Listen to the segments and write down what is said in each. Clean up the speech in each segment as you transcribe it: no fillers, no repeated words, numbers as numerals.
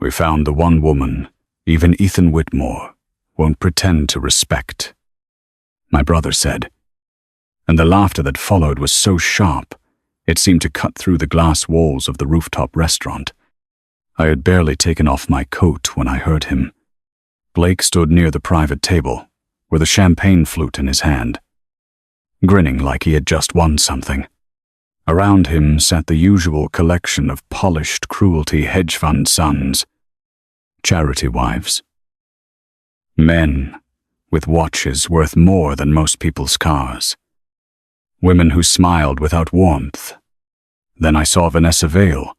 We found the one woman even Ethan Whitmore won't pretend to respect," my brother said, and the laughter that followed was so sharp it seemed to cut through the glass walls of the rooftop restaurant. I had barely taken off my coat when I heard him. Blake stood near the private table, with a champagne flute in his hand, grinning like he had just won something. Around him sat the usual collection of polished cruelty hedge fund sons, charity wives, men with watches worth more than most people's cars, women who smiled without warmth. Then I saw Vanessa Vale,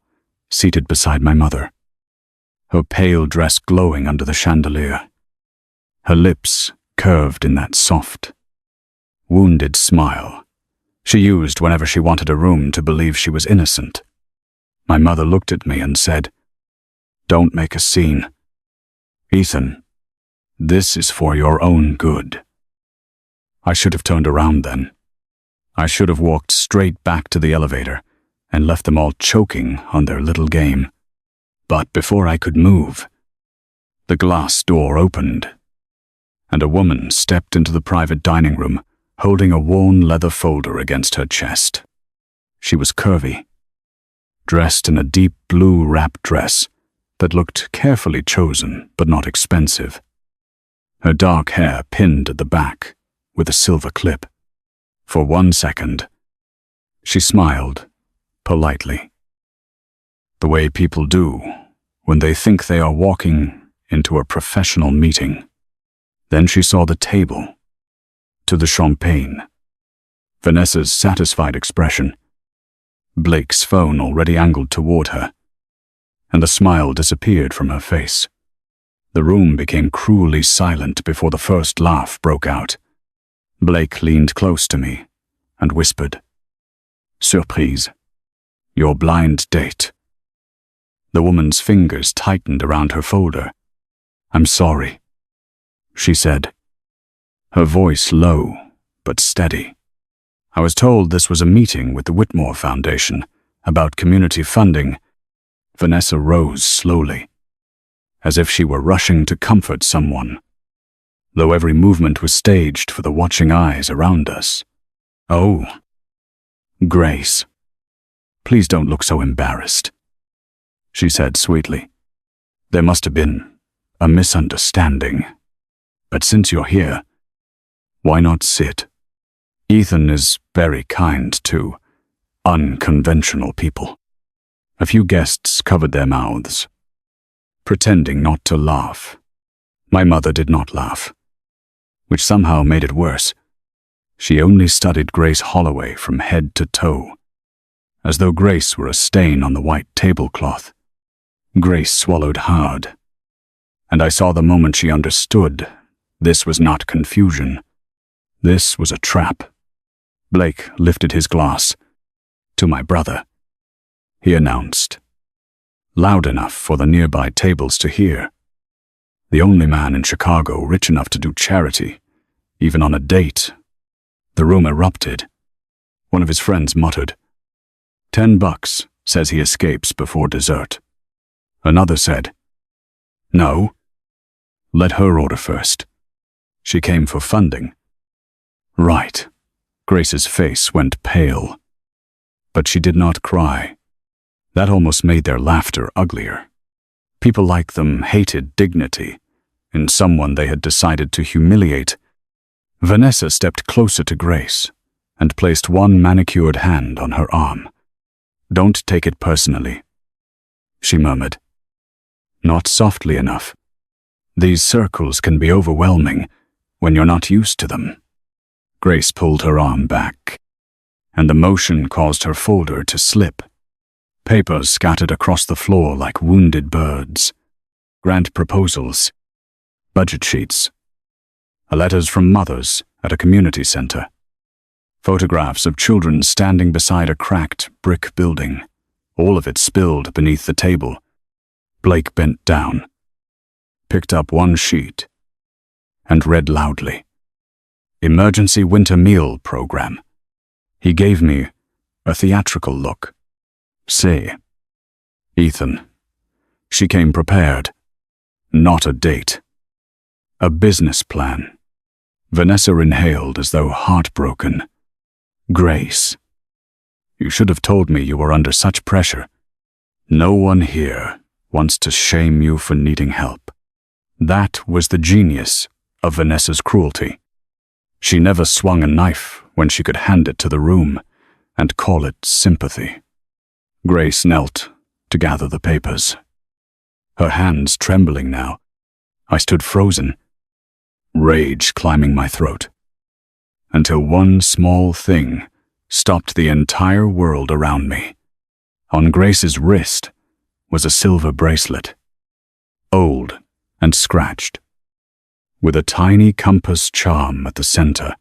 seated beside my mother, her pale dress glowing under the chandelier, her lips curved in that soft, wounded smile she used whenever she wanted a room to believe she was innocent. My mother looked at me and said, "Don't make a scene. Ethan, this is for your own good." I should have turned around then. I should have walked straight back to the elevator and left them all choking on their little game. But before I could move, the glass door opened, and a woman stepped into the private dining room, holding a worn leather folder against her chest. She was curvy, dressed in a deep blue wrap dress that looked carefully chosen but not expensive. Her dark hair pinned at the back with a silver clip. For 1 second, she smiled politely, the way people do when they think they are walking into a professional meeting. Then she saw the table, to the champagne, Vanessa's satisfied expression, Blake's phone already angled toward her, and the smile disappeared from her face. The room became cruelly silent before the first laugh broke out. Blake leaned close to me and whispered, "Surprise. Your blind date." The woman's fingers tightened around her folder. "I'm sorry," she said, her voice low but steady. "I was told this was a meeting with the Whitmore Foundation about community funding." Vanessa rose slowly, as if she were rushing to comfort someone, though every movement was staged for the watching eyes around us. "Oh, Grace, please don't look so embarrassed," she said sweetly. "There must have been a misunderstanding. But since you're here, why not sit? Ethan is very kind to unconventional people." A few guests covered their mouths, pretending not to laugh. My mother did not laugh, which somehow made it worse. She only studied Grace Holloway from head to toe, as though Grace were a stain on the white tablecloth. Grace swallowed hard, and I saw the moment she understood this was not confusion. This was a trap. Blake lifted his glass. "To my brother," he announced, loud enough for the nearby tables to hear. The only man in Chicago rich enough to do charity, even on a date. The room erupted. One of his friends muttered, $10 says he escapes before dessert. Another said, "No, let her order first. She came for funding." Right. Grace's face went pale, but she did not cry. That almost made their laughter uglier. People like them hated dignity in someone they had decided to humiliate. Vanessa stepped closer to Grace and placed one manicured hand on her arm. "Don't take it personally," she murmured. "Not softly enough. These circles can be overwhelming when you're not used to them." Grace pulled her arm back, and the motion caused her folder to slip. Papers scattered across the floor like wounded birds. Grant proposals, budget sheets, letters from mothers at a community center, photographs of children standing beside a cracked brick building, all of it spilled beneath the table. Blake bent down, picked up one sheet, and read loudly. "Emergency winter meal program." He gave me a theatrical look. "Say, Ethan, She came prepared. Not a date. A business plan. Vanessa inhaled as though heartbroken. Grace. You should have told me you were under such pressure. No one here wants to shame you for needing help. That was the genius of Vanessa's cruelty. She never swung a knife when she could hand it to the room and call it sympathy. Grace knelt to gather the papers. Her hands trembling now. I stood frozen, rage climbing my throat, until one small thing stopped the entire world around me. On Grace's wrist was a silver bracelet, old and scratched, with a tiny compass charm at the center.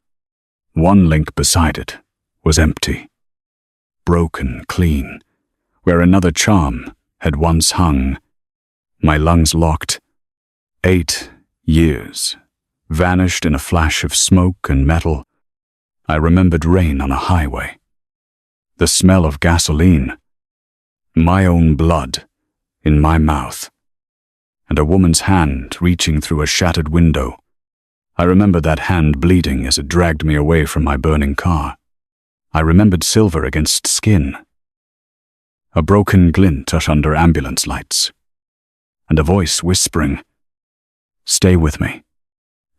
One link beside it was empty, broken clean, where another charm had once hung. My lungs locked. 8 years vanished in a flash of smoke and metal. I remembered rain on a highway, the smell of gasoline, my own blood in my mouth, and a woman's hand reaching through a shattered window. I remembered that hand bleeding as it dragged me away from my burning car. I remembered silver against skin, a broken glint under ambulance lights, and a voice whispering, "Stay with me.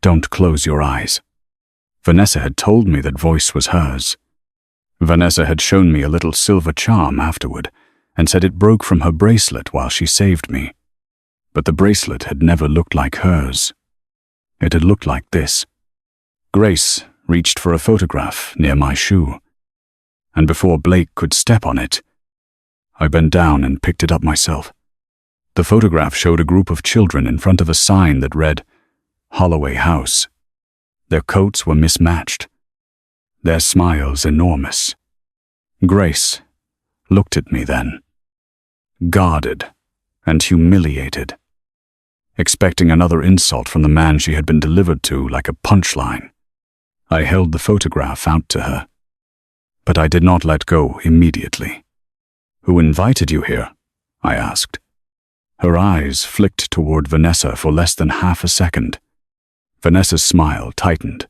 Don't close your eyes." Vanessa had told me that voice was hers. Vanessa had shown me a little silver charm afterward and said it broke from her bracelet while she saved me. But the bracelet had never looked like hers. It had looked like this. Grace reached for a photograph near my shoe, and before Blake could step on it, I bent down and picked it up myself. The photograph showed a group of children in front of a sign that read, Holloway House. Their coats were mismatched, their smiles enormous. Grace looked at me then, guarded and humiliated, expecting another insult from the man she had been delivered to like a punchline. I held the photograph out to her, but I did not let go immediately. "Who invited you here?" I asked. Her eyes flicked toward Vanessa for less than half a second. Vanessa's smile tightened.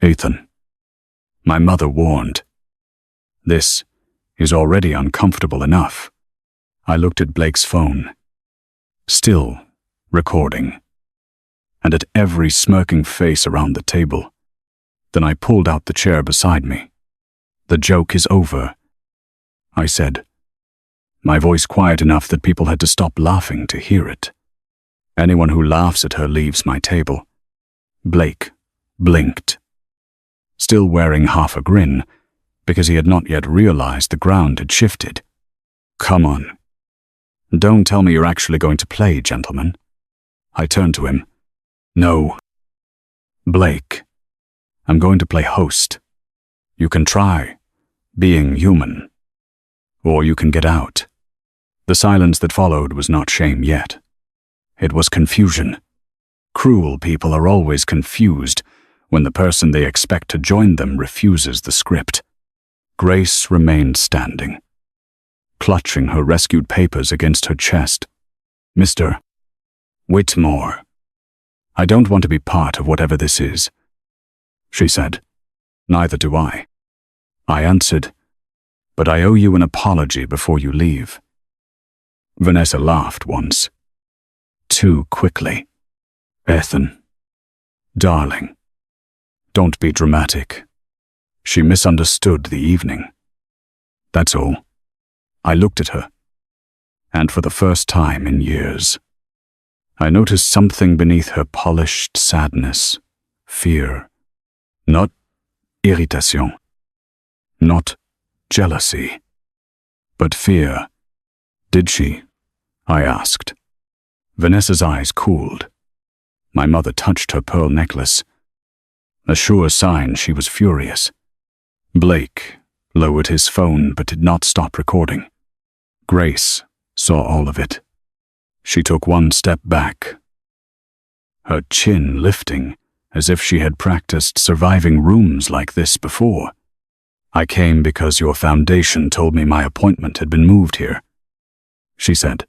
"Ethan, my mother warned. This is already uncomfortable enough." I looked at Blake's phone, still recording, and at every smirking face around the table. Then I pulled out the chair beside me. "The joke is over," I said, my voice quiet enough that people had to stop laughing to hear it. "Anyone who laughs at her leaves my table." Blake blinked, still wearing half a grin, because he had not yet realized the ground had shifted. "Come on. Don't tell me you're actually going to play, gentlemen." I turned to him. "No. Blake, I'm going to play host. You can try being human, or you can get out." The silence that followed was not shame yet. It was confusion. Cruel people are always confused when the person they expect to join them refuses the script. Grace remained standing, clutching her rescued papers against her chest. "Mr. Whitmore, I don't want to be part of whatever this is," she said. "Neither do I," I answered, "but I owe you an apology before you leave." Vanessa laughed once, too quickly. "Ethan, darling, don't be dramatic. She misunderstood the evening. That's all." I looked at her, and for the first time in years, I noticed something beneath her polished sadness, fear, not irritation, not jealousy, but fear. "Did she?" I asked. Vanessa's eyes cooled. My mother touched her pearl necklace, a sure sign she was furious. Blake lowered his phone but did not stop recording. Grace saw all of it. She took one step back, her chin lifting as if she had practiced surviving rooms like this before. "I came because your foundation told me my appointment had been moved here," she said.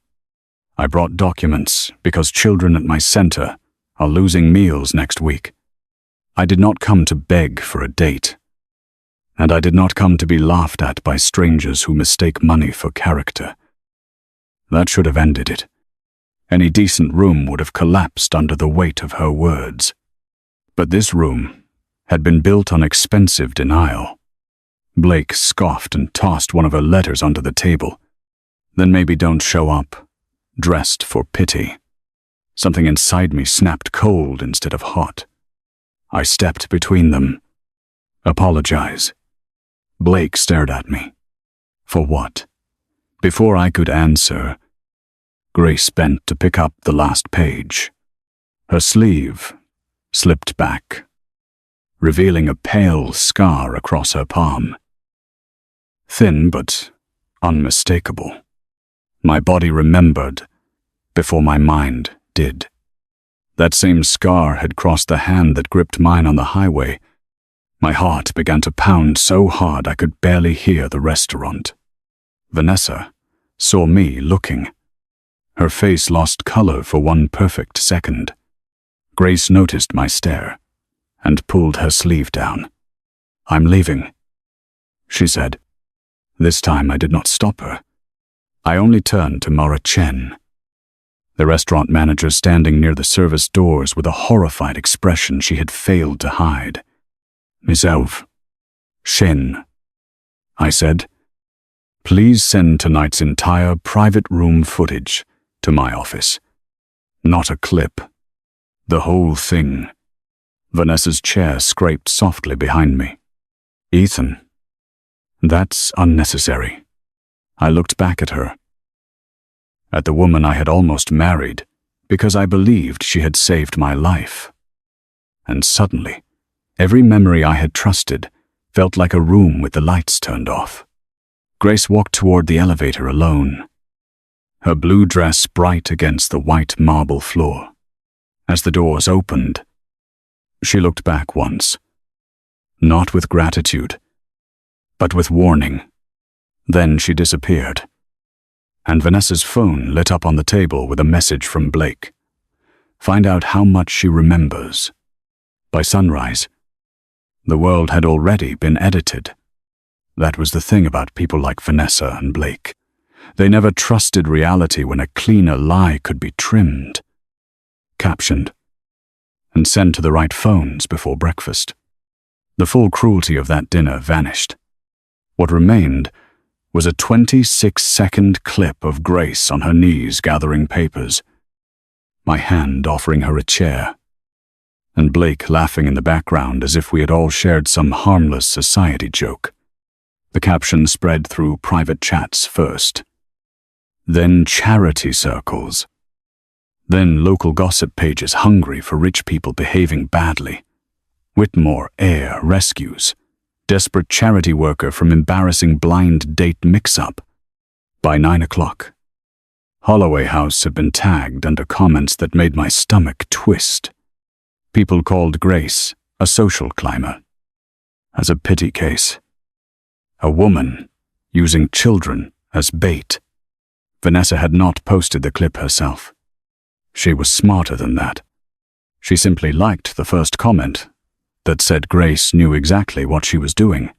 I brought documents because children at my center are losing meals next week. I did not come to beg for a date. And I did not come to be laughed at by strangers who mistake money for character. That should have ended it. Any decent room would have collapsed under the weight of her words. But this room had been built on expensive denial. Blake scoffed and tossed one of her letters onto the table. Then maybe don't show up, dressed for pity. Something inside me snapped cold instead of hot. I stepped between them. Apologize. Blake stared at me. For what? Before I could answer, Grace bent to pick up the last page. Her sleeve slipped back, revealing a pale scar across her palm. Thin but unmistakable. My body remembered before my mind did. That same scar had crossed the hand that gripped mine on the highway. My heart began to pound so hard I could barely hear the restaurant. Vanessa saw me looking. Her face lost color for one perfect second. Grace noticed my stare and pulled her sleeve down. "I'm leaving," she said. This time I did not stop her. I only turned to Mara Chen, the restaurant manager standing near the service doors with a horrified expression she had failed to hide. "Miss Elf, Shen," I said, "please send tonight's entire private room footage to my office. Not a clip. The whole thing." Vanessa's chair scraped softly behind me. "Ethan, that's unnecessary." I looked back at her. At the woman I had almost married because I believed she had saved my life. And suddenly, every memory I had trusted felt like a room with the lights turned off. Grace walked toward the elevator alone, her blue dress bright against the white marble floor. As the doors opened, she looked back once, not with gratitude, but with warning. Then she disappeared, and Vanessa's phone lit up on the table with a message from Blake. "Find out how much she remembers." By sunrise, the world had already been edited. That was the thing about people like Vanessa and Blake. They never trusted reality when a cleaner lie could be trimmed, captioned, and sent to the right phones before breakfast. The full cruelty of that dinner vanished. What remained was a 26-second clip of Grace on her knees gathering papers, my hand offering her a chair, and Blake laughing in the background as if we had all shared some harmless society joke. The caption spread through private chats first, then charity circles, then local gossip pages hungry for rich people behaving badly. Whitmore Air rescues desperate charity worker from embarrassing blind date mix-up. By 9 o'clock, Holloway House had been tagged under comments that made my stomach twist. People called Grace a social climber, as a pity case. A woman using children as bait. Vanessa had not posted the clip herself. She was smarter than that. She simply liked the first comment that said Grace knew exactly what she was doing.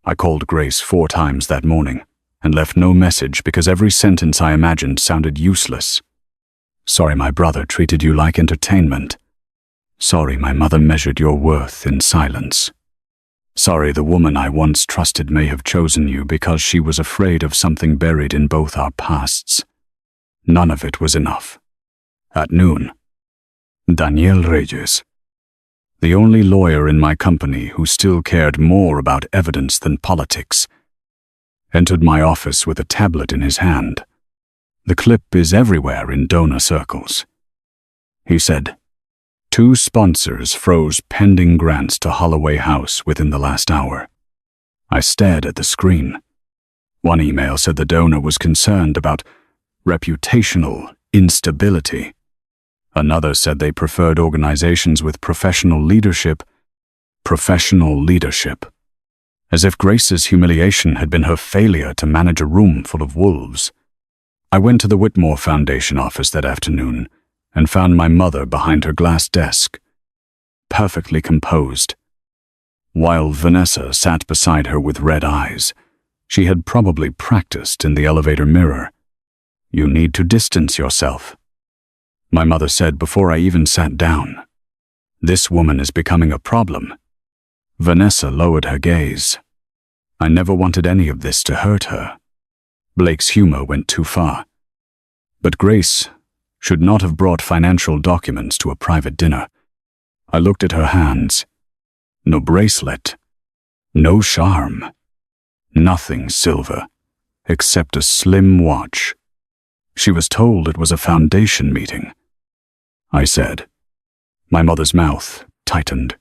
I called Grace 4 times that morning and left no message because every sentence I imagined sounded useless. "Sorry my brother treated you like entertainment. Sorry my mother measured your worth in silence. Sorry the woman I once trusted may have chosen you because she was afraid of something buried in both our pasts." None of it was enough. At noon, Daniel Reyes, the only lawyer in my company who still cared more about evidence than politics, entered my office with a tablet in his hand. "The clip is everywhere in donor circles," he said. 2 sponsors froze pending grants to Holloway House within the last hour. I stared at the screen. One email said the donor was concerned about reputational instability. Another said they preferred organizations with professional leadership. Professional leadership. As if Grace's humiliation had been her failure to manage a room full of wolves. I went to the Whitmore Foundation office that afternoon and found my mother behind her glass desk, perfectly composed, while Vanessa sat beside her with red eyes. She had probably practiced in the elevator mirror. "You need to distance yourself," my mother said before I even sat down. "This woman is becoming a problem." Vanessa lowered her gaze. I never wanted any of this to hurt her. Blake's humor went too far. But Grace should not have brought financial documents to a private dinner. I looked at her hands. No bracelet, no charm, nothing silver, except a slim watch. She was told it was a foundation meeting, I said. My mother's mouth tightened,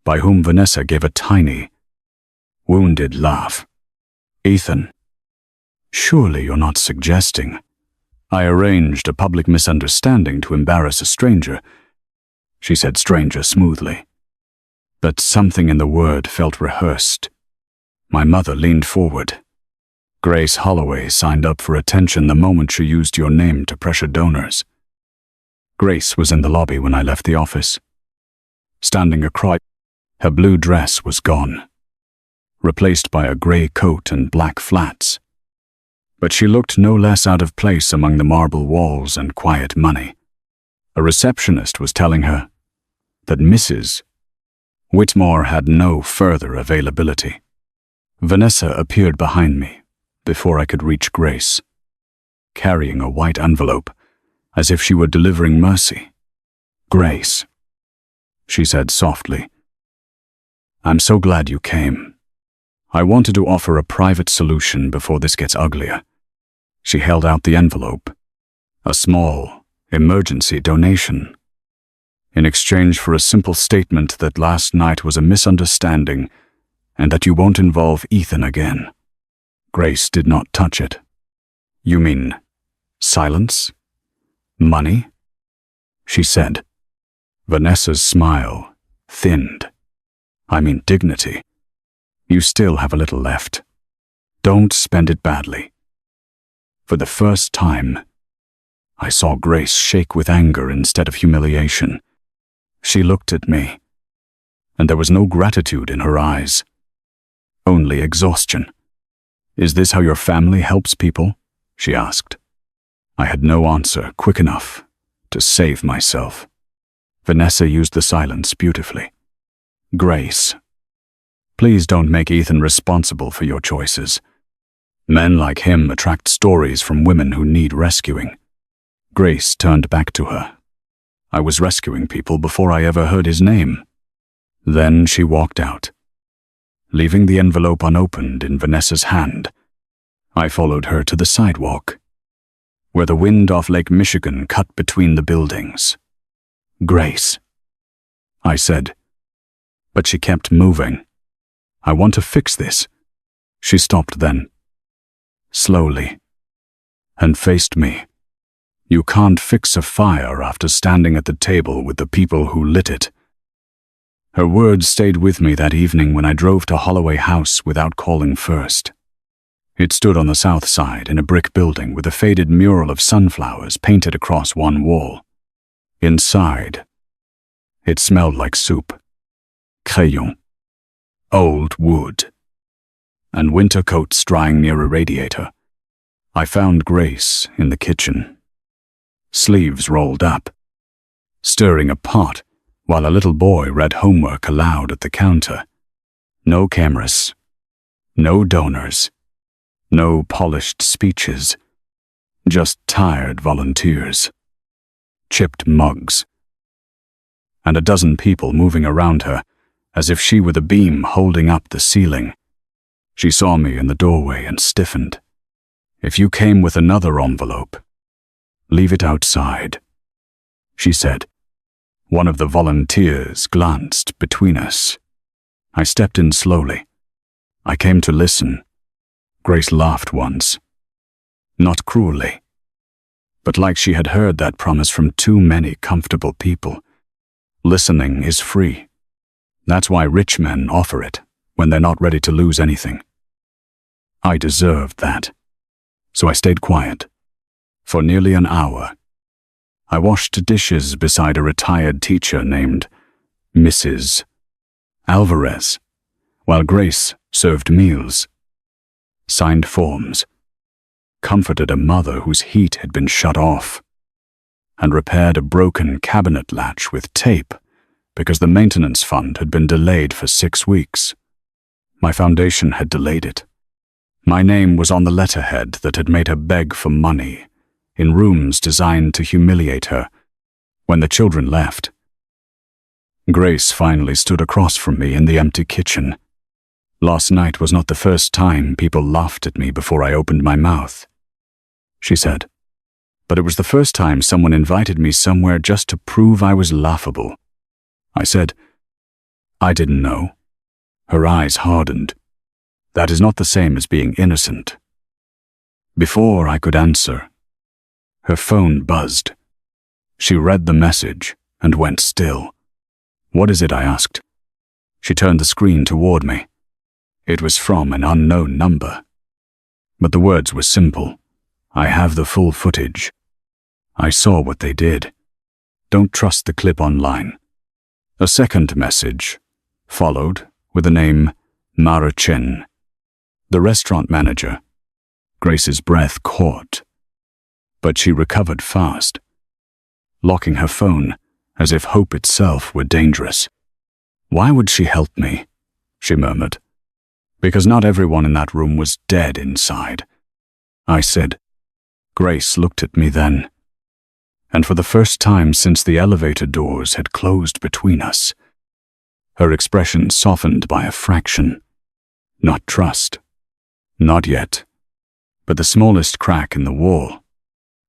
by whom Vanessa gave a tiny, wounded laugh. "Ethan, surely you're not suggesting—" "I arranged a public misunderstanding to embarrass a stranger," she said, stranger smoothly. But something in the word felt rehearsed. My mother leaned forward. "Grace Holloway signed up for attention the moment she used your name to pressure donors." Grace was in the lobby when I left the office. Standing across, her blue dress was gone, replaced by a gray coat and black flats. But she looked no less out of place among the marble walls and quiet money. A receptionist was telling her that Mrs. Whitmore had no further availability. Vanessa appeared behind me before I could reach Grace, carrying a white envelope, as if she were delivering mercy. "Grace," she said softly, "I'm so glad you came. I wanted to offer a private solution before this gets uglier." She held out the envelope, a small, emergency donation, in exchange for a simple statement that last night was a misunderstanding and that you won't involve Ethan again. Grace did not touch it. "You mean silence? Money?" she said. Vanessa's smile thinned. "I mean dignity. You still have a little left. Don't spend it badly." For the first time, I saw Grace shake with anger instead of humiliation. She looked at me, and there was no gratitude in her eyes, only exhaustion. "Is this how your family helps people?" she asked. I had no answer quick enough to save myself. Vanessa used the silence beautifully. "Grace, please don't make Ethan responsible for your choices. Men like him attract stories from women who need rescuing." Grace turned back to her. I was rescuing people before I ever heard his name. Then she walked out, leaving the envelope unopened in Vanessa's hand. I followed her to the sidewalk, where the wind off Lake Michigan cut between the buildings. "Grace," I said, but she kept moving. "I want to fix this." She stopped then, slowly, and faced me. "You can't fix a fire after standing at the table with the people who lit it." Her words stayed with me that evening when I drove to Holloway House without calling first. It stood on the south side in a brick building with a faded mural of sunflowers painted across one wall. Inside, it smelled like soup, crayon, old wood, and winter coats drying near a radiator. I found Grace in the kitchen, sleeves rolled up, stirring a pot while a little boy read homework aloud at the counter. No cameras, no donors, no polished speeches, just tired volunteers, chipped mugs, and a dozen people moving around her as if she were the beam holding up the ceiling. She saw me in the doorway and stiffened. "If you came with another envelope, leave it outside," she said. One of the volunteers glanced between us. I stepped in slowly. "I came to listen." Grace laughed once, not cruelly, but like she had heard that promise from too many comfortable people. Listening is free. That's why rich men offer it when they're not ready to lose anything. I deserved that, so I stayed quiet. For nearly an hour, I washed dishes beside a retired teacher named Mrs. Alvarez, while Grace served meals, signed forms, comforted a mother whose heat had been shut off, and repaired a broken cabinet latch with tape because the maintenance fund had been delayed for 6 weeks. My foundation had delayed it. My name was on the letterhead that had made her beg for money, in rooms designed to humiliate her. When the children left, Grace finally stood across from me in the empty kitchen. Last night was not the first time people laughed at me before I opened my mouth, she said, but it was the first time someone invited me somewhere just to prove I was laughable. I said, I didn't know. Her eyes hardened. That is not the same as being innocent. Before I could answer, her phone buzzed. She read the message and went still. What is it? I asked. She turned the screen toward me. It was from an unknown number. But the words were simple. I have the full footage. I saw what they did. Don't trust the clip online. A second message followed with the name Mara Chen, the restaurant manager. Grace's breath caught, but she recovered fast, locking her phone as if hope itself were dangerous. Why would she help me? She murmured. Because not everyone in that room was dead inside, I said. Grace looked at me then, and for the first time since the elevator doors had closed between us, her expression softened by a fraction. Not trust. Not yet. But the smallest crack in the wall.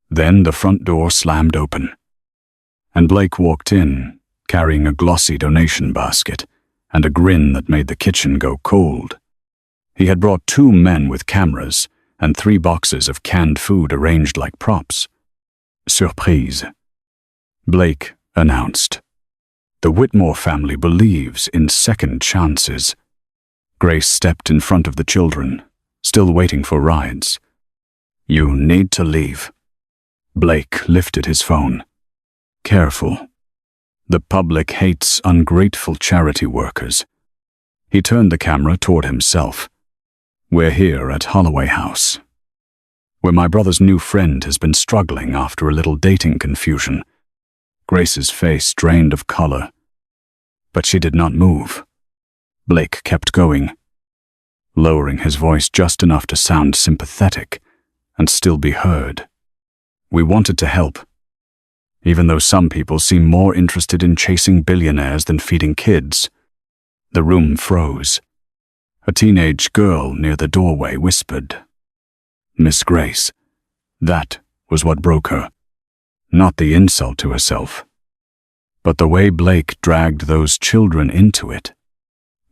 Then the front door slammed open, and Blake walked in, carrying a glossy donation basket and a grin that made the kitchen go cold. He had brought 2 men with cameras and 3 boxes of canned food arranged like props. Surprise, Blake announced. The Whitmore family believes in second chances. Grace stepped in front of the children, still waiting for rides. You need to leave. Blake lifted his phone. Careful. The public hates ungrateful charity workers. He turned the camera toward himself. We're here at Holloway House, where my brother's new friend has been struggling after a little dating confusion. Grace's face drained of color, but she did not move. Blake kept going, lowering his voice just enough to sound sympathetic and still be heard. We wanted to help, even though some people seem more interested in chasing billionaires than feeding kids. The room froze. A teenage girl near the doorway whispered, Miss Grace. That was what broke her. Not the insult to herself, but the way Blake dragged those children into it.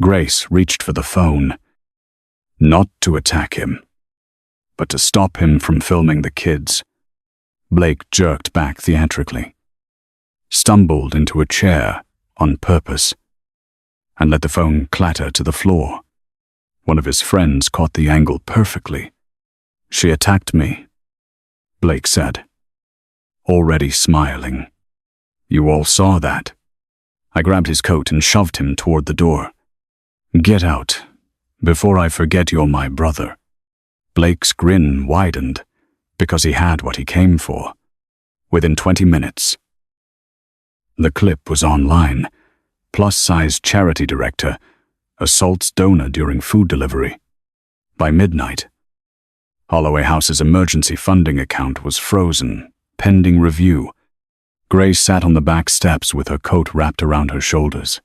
Grace reached for the phone, not to attack him, but to stop him from filming the kids. Blake jerked back theatrically, stumbled into a chair on purpose, and let the phone clatter to the floor. One of his friends caught the angle perfectly. She attacked me, Blake said, already smiling. You all saw that. I grabbed his coat and shoved him toward the door. Get out, before I forget you're my brother. Blake's grin widened, because he had what he came for. Within 20 minutes. The clip was online. Plus-size charity director assaults donor during food delivery. By midnight, Holloway House's emergency funding account was frozen, pending review. Grace sat on the back steps with her coat wrapped around her shoulders,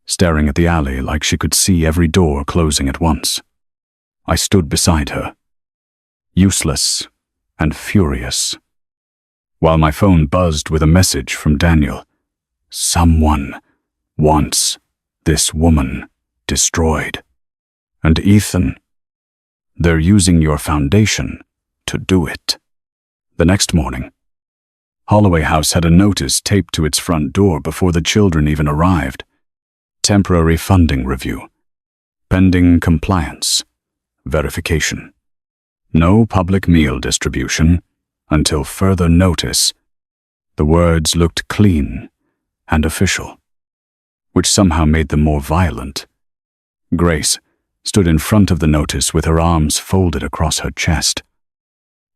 staring at the alley like she could see every door closing at once. I stood beside her, useless and furious, while my phone buzzed with a message from Daniel. Someone wants this woman destroyed. And Ethan, they're using your foundation to do it. The next morning, Holloway House had a notice taped to its front door before the children even arrived. Temporary funding review. Pending compliance. Verification. No public meal distribution. until further notice. The words looked clean and official, which somehow made them more violent. Grace stood in front of the notice with her arms folded across her chest,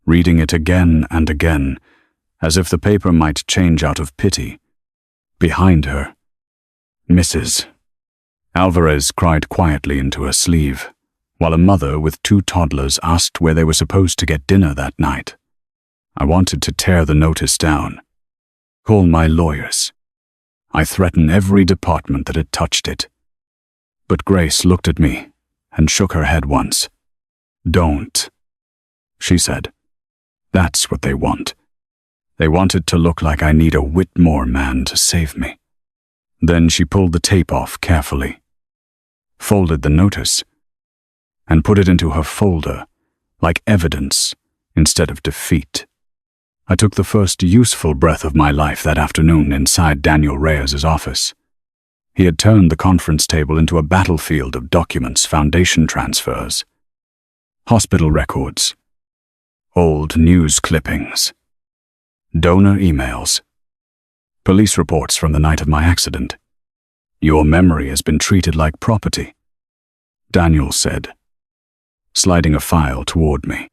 reading it again and again, as if the paper might change out of pity. Behind her, Mrs. Alvarez cried quietly into her sleeve, while a mother with 2 toddlers asked where they were supposed to get dinner that night. I wanted to tear the notice down, call my lawyers. I threatened every department that had touched it. But Grace looked at me and shook her head once. "Don't," she said. "That's what they want. They want it to look like I need a Whitmore man to save me." Then she pulled the tape off carefully, folded the notice, and put it into her folder, like evidence instead of defeat. I took the first useful breath of my life that afternoon inside Daniel Reyes's office. He had turned the conference table into a battlefield of documents, foundation transfers, hospital records, old news clippings, donor emails, police reports from the night of my accident. "Your memory has been treated like property," Daniel said, sliding a file toward me.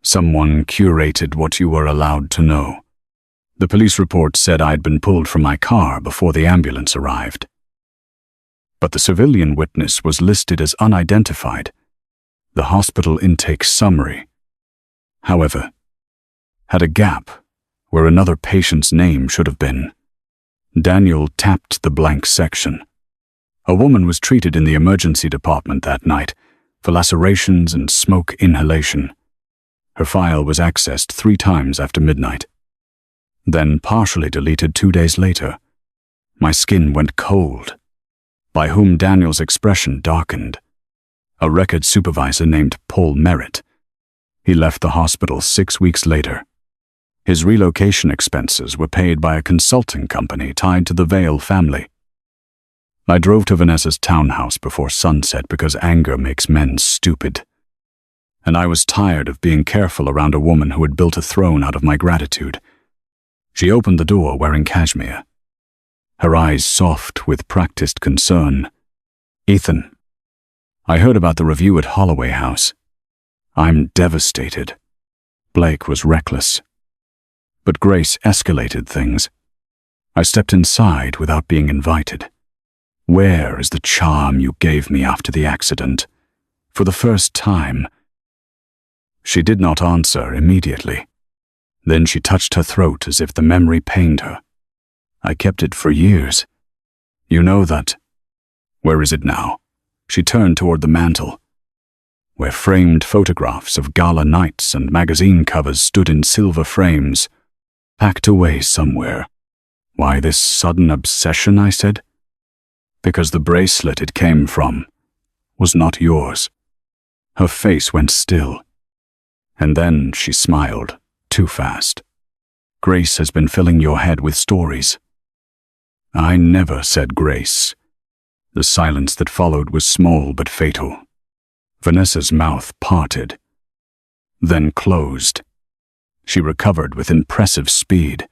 "Someone curated what you were allowed to know." The police report said I'd been pulled from my car before the ambulance arrived. But the civilian witness was listed as unidentified. The hospital intake summary, however, had a gap where another patient's name should have been. Daniel tapped the blank section. A woman was treated in the emergency department that night for lacerations and smoke inhalation. Her file was accessed 3 times after midnight, then partially deleted 2 days later. My skin went cold, by whom Daniel's expression darkened. A record supervisor named Paul Merritt. He left the hospital 6 weeks later. His relocation expenses were paid by a consulting company tied to the Vale family. I drove to Vanessa's townhouse before sunset because anger makes men stupid. And I was tired of being careful around a woman who had built a throne out of my gratitude. She opened the door wearing cashmere, her eyes soft with practiced concern. "Ethan, I heard about the review at Holloway House. I'm devastated." Blake was reckless, but Grace escalated things. I stepped inside without being invited. "Where is the charm you gave me after the accident?" For the first time. She did not answer immediately. Then she touched her throat as if the memory pained her. "I kept it for years. You know that." "Where is it now?" She turned toward the mantel, where framed photographs of gala nights and magazine covers stood in silver frames, packed away somewhere. "Why this sudden obsession?" I said. "Because the bracelet it came from was not yours." Her face went still, and then she smiled, too fast. "Grace has been filling your head with stories." I never said Grace. The silence that followed was small but fatal. Vanessa's mouth parted, then closed. She recovered with impressive speed.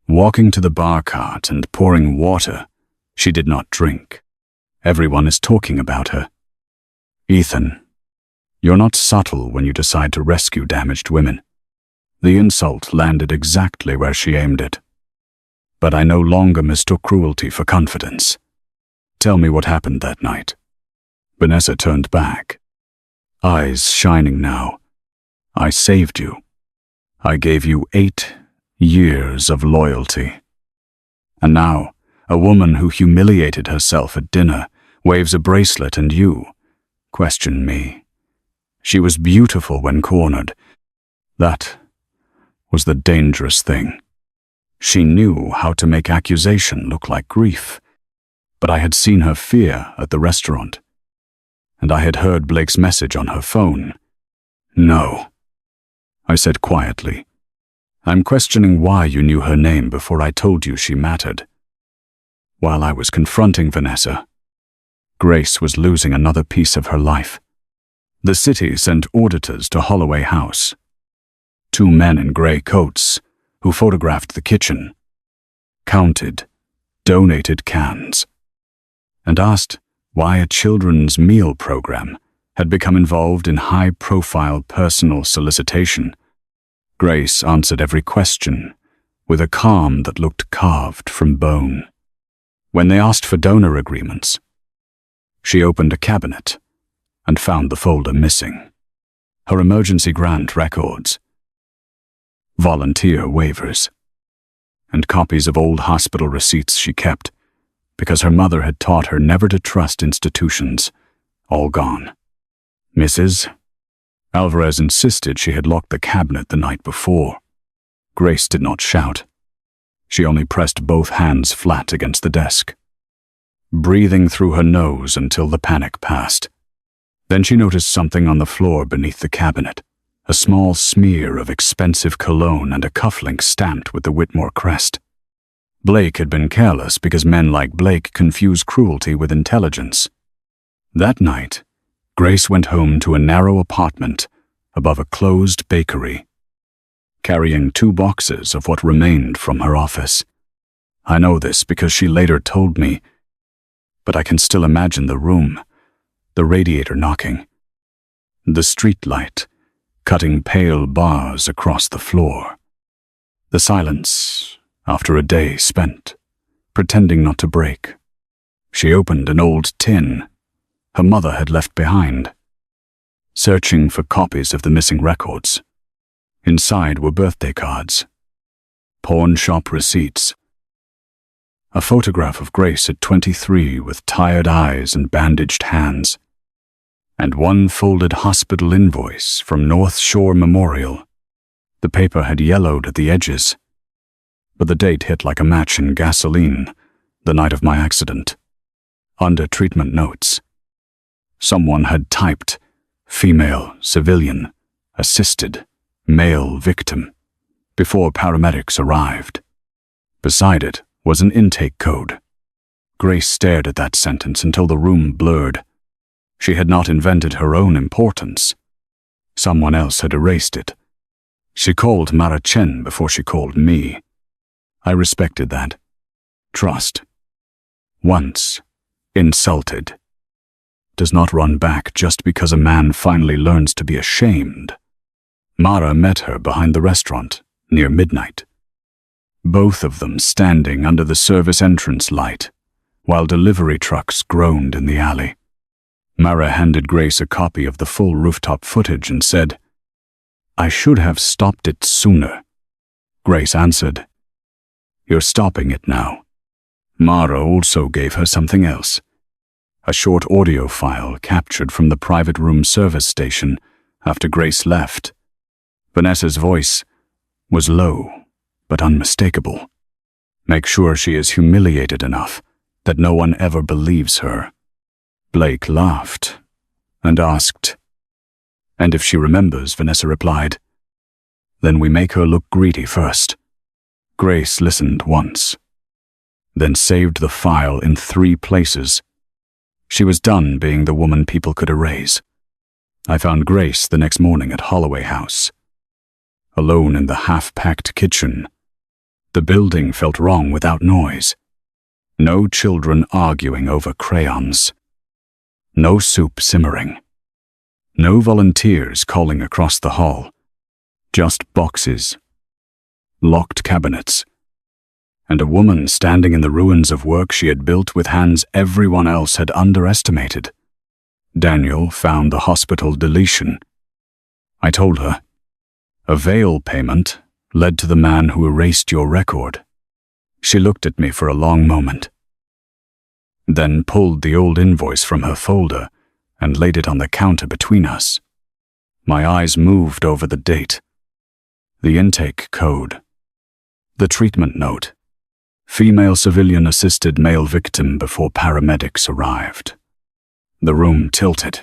Walking to the bar cart and pouring water, she did not drink. Everyone is talking about her. "Ethan, you're not subtle when you decide to rescue damaged women." The insult landed exactly where she aimed it. But I no longer mistook cruelty for confidence. "Tell me what happened that night." Vanessa turned back, eyes shining now. "I saved you. I gave you 8 years of loyalty. And now, a woman who humiliated herself at dinner waves a bracelet and you question me. She was beautiful when cornered. That was the dangerous thing. She knew how to make accusation look like grief. But I had seen her fear at the restaurant, and I had heard Blake's message on her phone. "No," I said quietly. "I'm questioning why you knew her name before I told you she mattered." While I was confronting Vanessa, Grace was losing another piece of her life. The city sent auditors to Holloway House. 2 men in gray coats who photographed the kitchen, counted, donated cans, and asked why a children's meal program had become involved in high-profile personal solicitation. Grace answered every question with a calm that looked carved from bone. When they asked for donor agreements, she opened a cabinet and found the folder missing. Her emergency grant records, volunteer waivers, and copies of old hospital receipts she kept because her mother had taught her never to trust institutions, all gone. Mrs. Alvarez insisted she had locked the cabinet the night before. Grace did not shout. She only pressed both hands flat against the desk, breathing through her nose until the panic passed. Then she noticed something on the floor beneath the cabinet, a small smear of expensive cologne and a cufflink stamped with the Whitmore crest. Blake had been careless because men like Blake confuse cruelty with intelligence. That night, Grace went home to a narrow apartment above a closed bakery, carrying 2 boxes of what remained from her office. I know this because she later told me, but I can still imagine the room, the radiator knocking, the street light cutting pale bars across the floor, the silence after a day spent pretending not to break. She opened an old tin her mother had left behind, searching for copies of the missing records. Inside were birthday cards, pawn shop receipts, a photograph of Grace at 23 with tired eyes and bandaged hands, and 1 folded hospital invoice from North Shore Memorial. The paper had yellowed at the edges, but the date hit like a match in gasoline the night of my accident. Under treatment notes, someone had typed, female civilian, assisted, male victim, before paramedics arrived. Beside it was an intake code. Grace stared at that sentence until the room blurred. She had not invented her own importance. Someone else had erased it. She called Mara Chen before she called me. I respected that. Trust, once insulted, does not run back just because a man finally learns to be ashamed. Mara met her behind the restaurant near midnight, both of them standing under the service entrance light while delivery trucks groaned in the alley. Mara handed Grace a copy of the full rooftop footage and said, "I should have stopped it sooner." Grace answered, "You're stopping it now." Mara also gave her something else, a short audio file captured from the private room service station after Grace left. Vanessa's voice was low but unmistakable. "Make sure she is humiliated enough that no one ever believes her." Blake laughed and asked, "And if she remembers?" Vanessa replied, "Then we make her look greedy first." Grace listened once, then saved the file in 3 places. She was done being the woman people could erase. I found Grace the next morning at Holloway House, alone in the half-packed kitchen. The building felt wrong without noise. No children arguing over crayons. No soup simmering. No volunteers calling across the hall. Just boxes, locked cabinets, and a woman standing in the ruins of work she had built with hands everyone else had underestimated. Daniel found the hospital deletion. I told her, "A veil payment led to the man who erased your record." She looked at me for a long moment, then pulled the old invoice from her folder and laid it on the counter between us. My eyes moved over the date, the intake code, the treatment note, female civilian assisted male victim before paramedics arrived. The room tilted.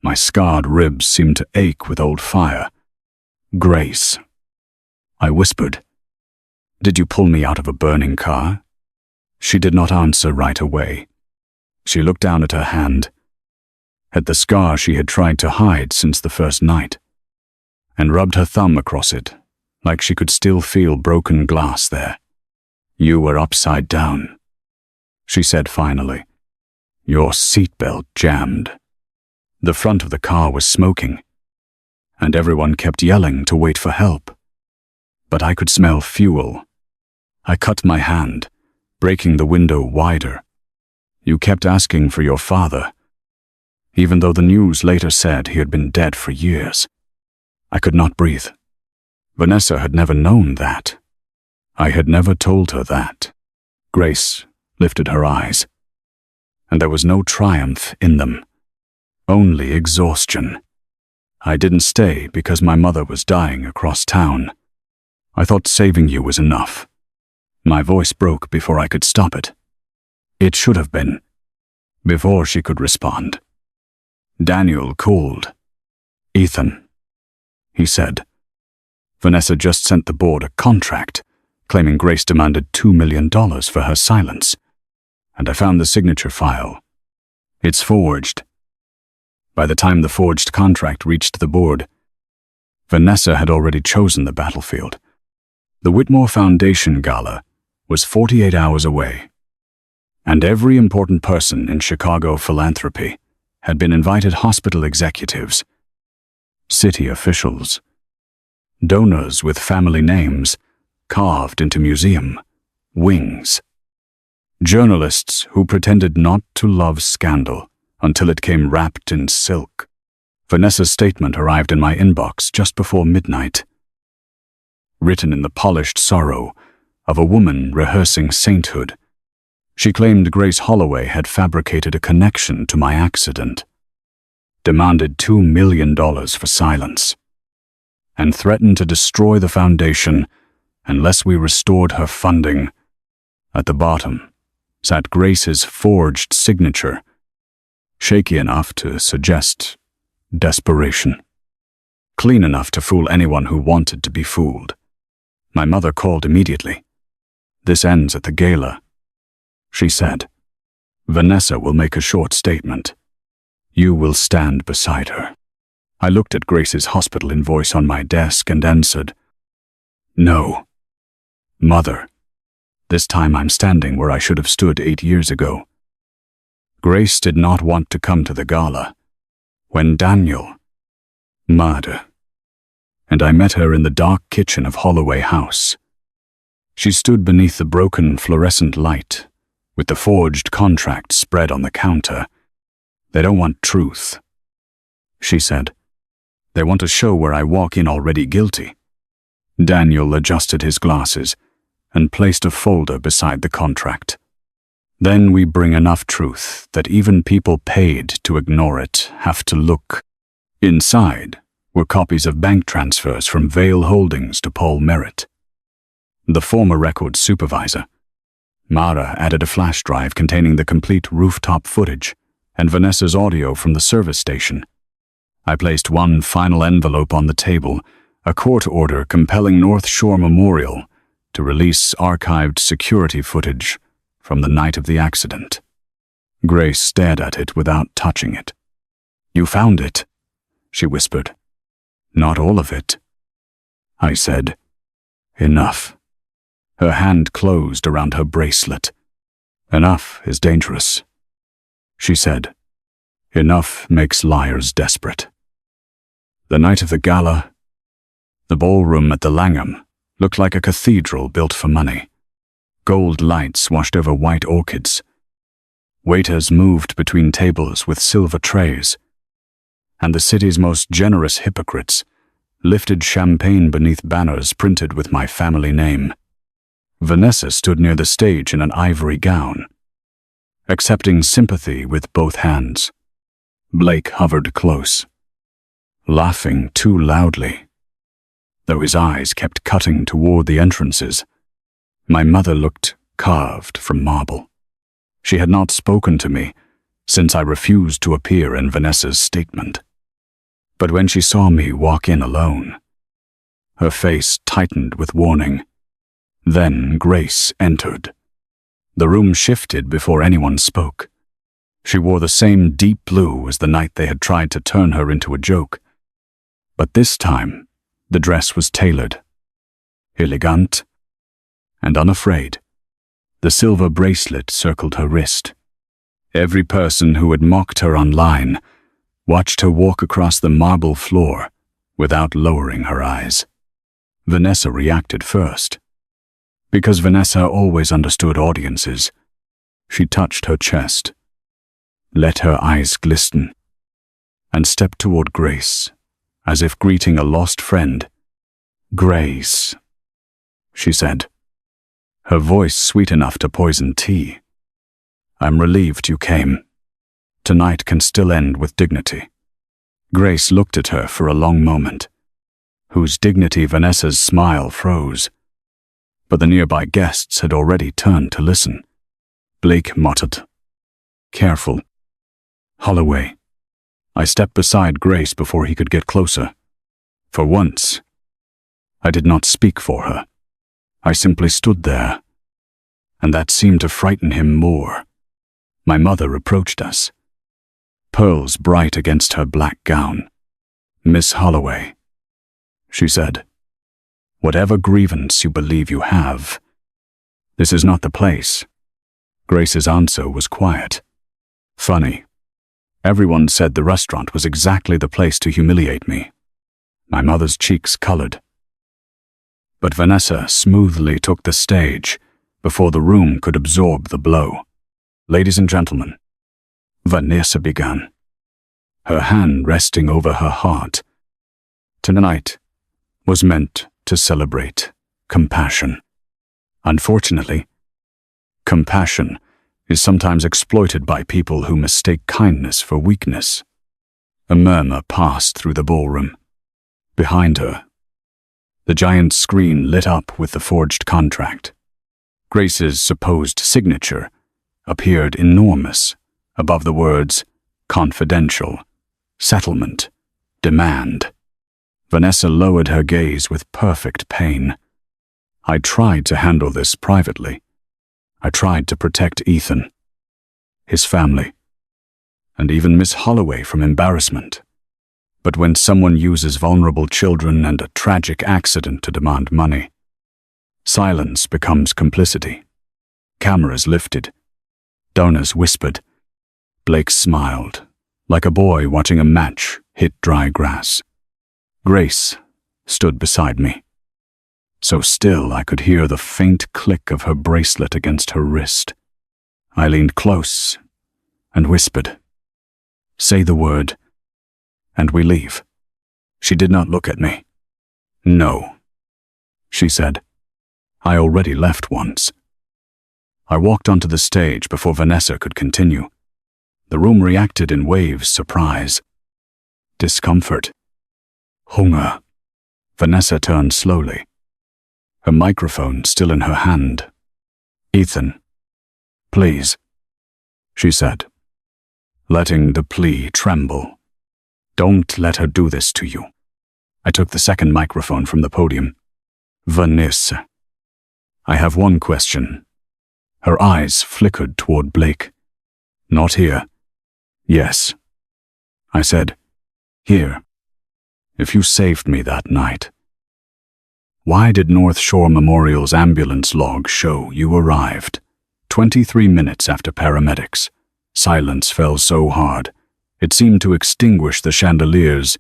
My scarred ribs seemed to ache with old fire. "Grace," I whispered, "did you pull me out of a burning car?" She did not answer right away. She looked down at her hand, at the scar she had tried to hide since the first night. and rubbed her thumb across it, like she could still feel broken glass there. "You were upside down," she said finally. "Your seatbelt jammed. The front of the car was smoking, and everyone kept yelling to wait for help. But I could smell fuel. I cut my hand, breaking the window wider. You kept asking for your father, even though the news later said he had been dead for years. I could not breathe. Vanessa had never known that. I had never told her that." Grace lifted her eyes, and there was no triumph in them, only exhaustion. "I didn't stay because my mother was dying across town. I thought saving you was enough." My voice broke before I could stop it. It should have been. Before she could respond, Daniel called. "Ethan," he said. "Vanessa just sent the board a contract, claiming Grace demanded $2 million for her silence. And I found the signature file. It's forged." By the time the forged contract reached the board, Vanessa had already chosen the battlefield. The Whitmore Foundation Gala was 48 hours away, and every important person in Chicago philanthropy had been invited: hospital executives, city officials, donors with family names carved into museum wings, journalists who pretended not to love scandal until it came wrapped in silk. Vanessa's statement arrived in my inbox just before midnight. Written in the polished sorrow of a woman rehearsing sainthood, she claimed Grace Holloway had fabricated a connection to my accident, demanded $2 million for silence, and threatened to destroy the foundation unless we restored her funding. At the bottom sat Grace's forged signature, shaky enough to suggest desperation, clean enough to fool anyone who wanted to be fooled. My mother called immediately. "This ends at the gala," she said. "Vanessa will make a short statement. You will stand beside her." I looked at Grace's hospital invoice on my desk and answered, "No, Mother. This time I'm standing where I should have stood 8 years ago." Grace did not want to come to the gala. When Daniel murder, and I met her in the dark kitchen of Holloway House. She stood beneath the broken fluorescent light, with the forged contract spread on the counter. "They don't want truth," she said. "They want a show where I walk in already guilty." Daniel adjusted his glasses and placed a folder beside the contract. "Then we bring enough truth that even people paid to ignore it have to look." Inside were copies of bank transfers from Vail Holdings to Paul Merritt, the former record supervisor. Mara added a flash drive containing the complete rooftop footage and Vanessa's audio from the service station. I placed one final envelope on the table, a court order compelling North Shore Memorial to release archived security footage from the night of the accident. Grace stared at it without touching it. "You found it," she whispered. "Not all of it," I said. "Enough." Her hand closed around her bracelet. "Enough is dangerous," she said. "Enough makes liars desperate." The night of the gala, the ballroom at the Langham looked like a cathedral built for money. Gold lights washed over white orchids. Waiters moved between tables with silver trays, and the city's most generous hypocrites lifted champagne beneath banners printed with my family name. Vanessa stood near the stage in an ivory gown, accepting sympathy with both hands. Blake hovered close, laughing too loudly, though his eyes kept cutting toward the entrances. My mother looked carved from marble. She had not spoken to me since I refused to appear in Vanessa's statement. But when she saw me walk in alone, her face tightened with warning. Then Grace entered. The room shifted before anyone spoke. She wore the same deep blue as the night they had tried to turn her into a joke. But this time, The dress was tailored, elegant, and unafraid. The silver bracelet circled her wrist. Every person who had mocked her online watched her walk across the marble floor without lowering her eyes. Vanessa reacted first. Because Vanessa always understood audiences, she touched her chest, let her eyes glisten, and stepped toward Grace, as if greeting a lost friend. "Grace," she said, her voice sweet enough to poison tea. "I'm relieved you came. Tonight can still end with dignity." Grace looked at her for a long moment, whose dignity Vanessa's smile froze. But the nearby guests had already turned to listen. Blake muttered, "Careful, Holloway." I stepped beside Grace before he could get closer. For once, I did not speak for her. I simply stood there, and that seemed to frighten him more. My mother approached us, pearls bright against her black gown. "Miss Holloway," she said, "whatever grievance you believe you have, this is not the place." Grace's answer was quiet. "Funny. Everyone said the restaurant was exactly the place to humiliate me." My mother's cheeks colored. But Vanessa smoothly took the stage before the room could absorb the blow. "Ladies and gentlemen," Vanessa began, her hand resting over her heart. "Tonight was meant to celebrate compassion. Unfortunately, compassion is sometimes exploited by people who mistake kindness for weakness." A murmur passed through the ballroom. Behind her, the giant screen lit up with the forged contract. Grace's supposed signature appeared enormous above the words "confidential," "settlement," "demand." Vanessa lowered her gaze with perfect pain. "I tried to handle this privately. I tried to protect Ethan, his family, and even Miss Holloway from embarrassment. But when someone uses vulnerable children and a tragic accident to demand money, silence becomes complicity." Cameras lifted. Donors whispered. Blake smiled, like a boy watching a match hit dry grass. Grace stood beside me, so still I could hear the faint click of her bracelet against her wrist. I leaned close and whispered, "Say the word, and we leave." She did not look at me. "No," she said. "I already left once." I walked onto the stage before Vanessa could continue. The room reacted in waves: surprise, discomfort, hunger. Vanessa turned slowly, her microphone still in her hand. "Ethan, please," she said, letting the plea tremble. "Don't let her do this to you." I took the second microphone from the podium. "Vanessa, I have one question." Her eyes flickered toward Blake. "Not here." "Yes," I said. "Here. If you saved me that night, why did North Shore Memorial's ambulance log show you arrived 23 minutes after paramedics? Silence fell so hard, it seemed to extinguish the chandeliers.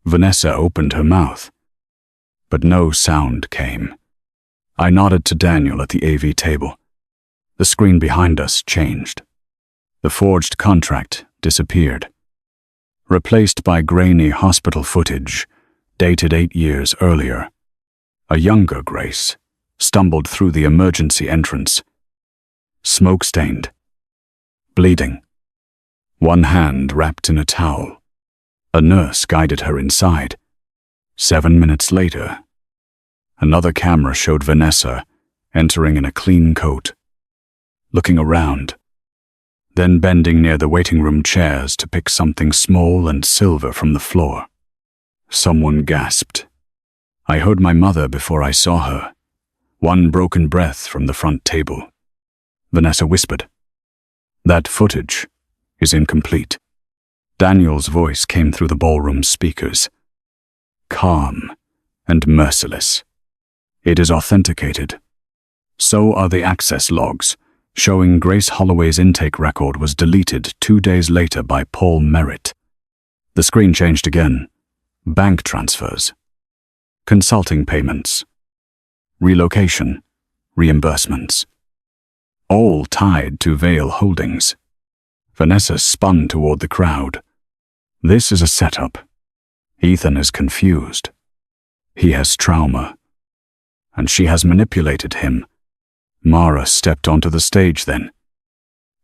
Vanessa opened her mouth, but no sound came. I nodded to Daniel at the AV table. The screen behind us changed. The forged contract disappeared, replaced by grainy hospital footage dated 8 years earlier. A younger Grace stumbled through the emergency entrance, smoke-stained, bleeding, one hand wrapped in a towel. A nurse guided her inside. 7 minutes later, another camera showed Vanessa entering in a clean coat, looking around, then bending near the waiting room chairs to pick something small and silver from the floor. Someone gasped. I heard my mother before I saw her, one broken breath from the front table. Vanessa whispered, "That footage is incomplete." Daniel's voice came through the ballroom speakers. Calm, and merciless. It is authenticated. So are the access logs, showing Grace Holloway's intake record was deleted 2 days later by Paul Merritt. The screen changed again. Bank transfers, consulting payments, relocation, reimbursements, all tied to Vale Holdings. Vanessa spun toward the crowd. This is a setup. Ethan is confused. He has trauma, and she has manipulated him. Mara stepped onto the stage then,